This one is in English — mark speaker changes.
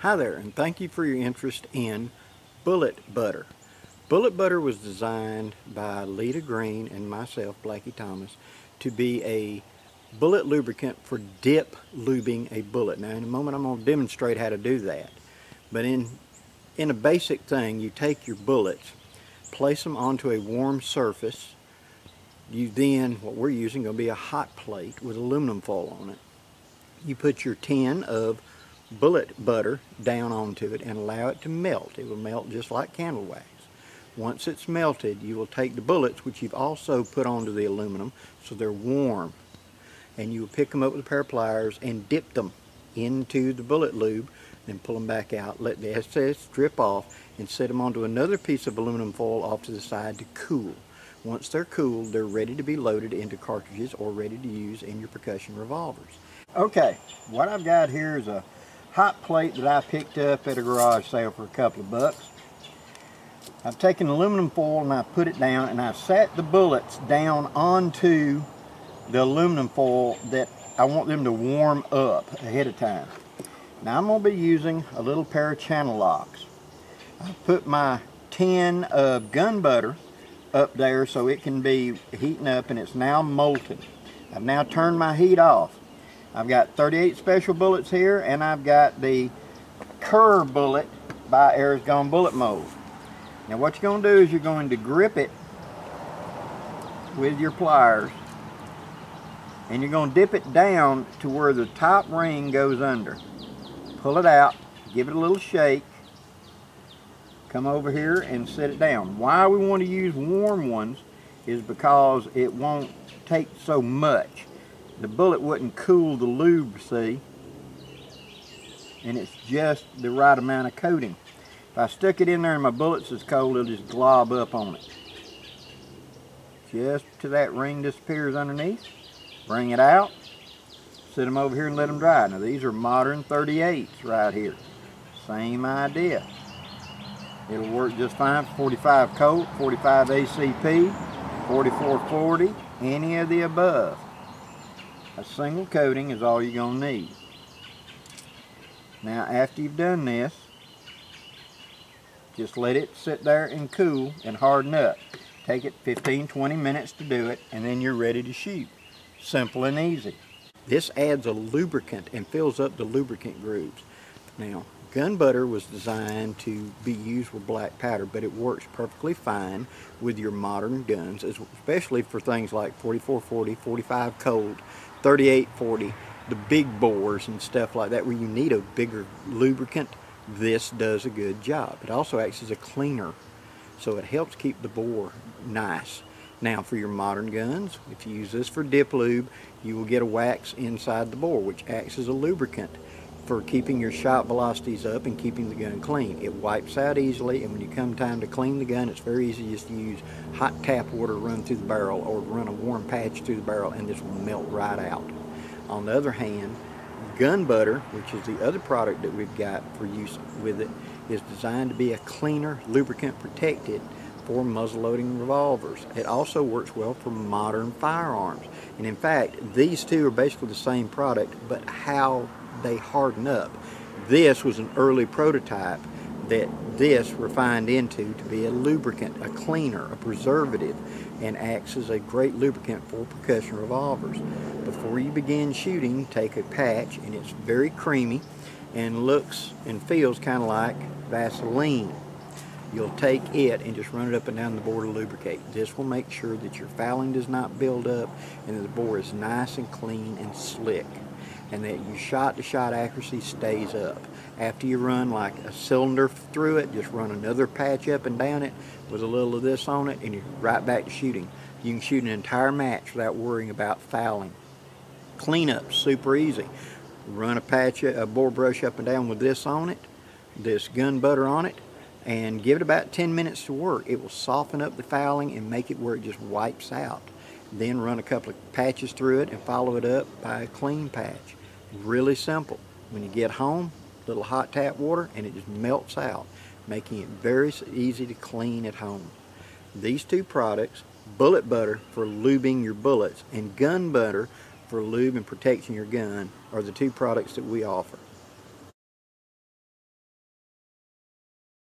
Speaker 1: Hi there, and thank you for your interest in Bulletbutter. Bulletbutter was designed by Lita Green and myself, Blackie Thomas, to be a bullet lubricant for dip lubing a bullet. Now in a moment I'm going to demonstrate how to do that. But in a basic thing, you take your bullets, place them onto a warm surface. You then, what we're using, going to be a hot plate with aluminum foil on it. You put your tin of Bulletbutter down onto it and allow it to melt. It will melt just like candle wax. Once it's melted, you will take the bullets, which you've also put onto the aluminum so they're warm, and you will pick them up with a pair of pliers and dip them into the bullet lube, then pull them back out, let the excess drip off, and set them onto another piece of aluminum foil off to the side to cool. Once they're cooled, they're ready to be loaded into cartridges or ready to use in your percussion revolvers. Okay, what I've got here is a hot plate that I picked up at a garage sale for a couple of bucks. I've taken aluminum foil and I put it down, and I've sat the bullets down onto the aluminum foil that I want them to warm up ahead of time. Now I'm going to be using a little pair of channel locks. I've put my tin of Gunbutter up there so it can be heating up, and it's now molten. I've now turned my heat off. I've got 38 special bullets here, and I've got the Kerr bullet by Arizona Bullet Mold. Now what you're going to do is you're going to grip it with your pliers, and you're going to dip it down to where the top ring goes under. Pull it out, give it a little shake, come over here and set it down. Why we want to use warm ones is because it won't take so much. The bullet wouldn't cool the lube, see, and it's just the right amount of coating. If I stuck it in there and my bullets is cold, it'll just glob up on it. Just till that ring disappears underneath. Bring it out, set them over here and let them dry. Now these are modern 38s right here. Same idea. It'll work just fine for 45 Colt, 45 ACP, 4440, any of the above. A single coating is all you're going to need. Now after you've done this, just let it sit there and cool and harden up. Take it 15-20 minutes to do it, and then you're ready to shoot. Simple and easy. This adds a lubricant and fills up the lubricant grooves. Now Gunbutter was designed to be used with black powder, but it works perfectly fine with your modern guns, especially for things like 4440, 45 Colt, 3840, the big bores and stuff like that where you need a bigger lubricant. This does a good job. It also acts as a cleaner, so it helps keep the bore nice. Now for your modern guns, if you use this for dip lube, you will get a wax inside the bore, which acts as a lubricant for keeping your shot velocities up and keeping the gun clean. It wipes out easily, and when you come time to clean the gun, it's very easy just to use hot tap water run through the barrel or run a warm patch through the barrel, and this will melt right out. On the other hand, Gunbutter, which is the other product that we've got for use with it, is designed to be a cleaner, lubricant protected for muzzle-loading revolvers. It also works well for modern firearms. And in fact, these two are basically the same product, but how they harden up. This was an early prototype that this refined into to be a lubricant, a cleaner, a preservative, and acts as a great lubricant for percussion revolvers. Before you begin shooting, take a patch, and it's very creamy and looks and feels kind of like Vaseline. You'll take it and just run it up and down the bore to lubricate. This will make sure that your fouling does not build up and that the bore is nice and clean and slick, and that your shot-to-shot accuracy stays up. After you run like a cylinder through it, just run another patch up and down it with a little of this on it, and you're right back to shooting. You can shoot an entire match without worrying about fouling. Cleanup, super easy. Run a bore brush up and down with this on it, this Gunbutter on it, and give it about 10 minutes to work. It will soften up the fouling and make it where it just wipes out. Then run a couple of patches through it and follow it up by a clean patch. Really simple. When you get home, a little hot tap water and it just melts out, making it very easy to clean at home. These two products, Bulletbutter for lubing your bullets and Gunbutter for lube and protecting your gun, are the two products that we offer.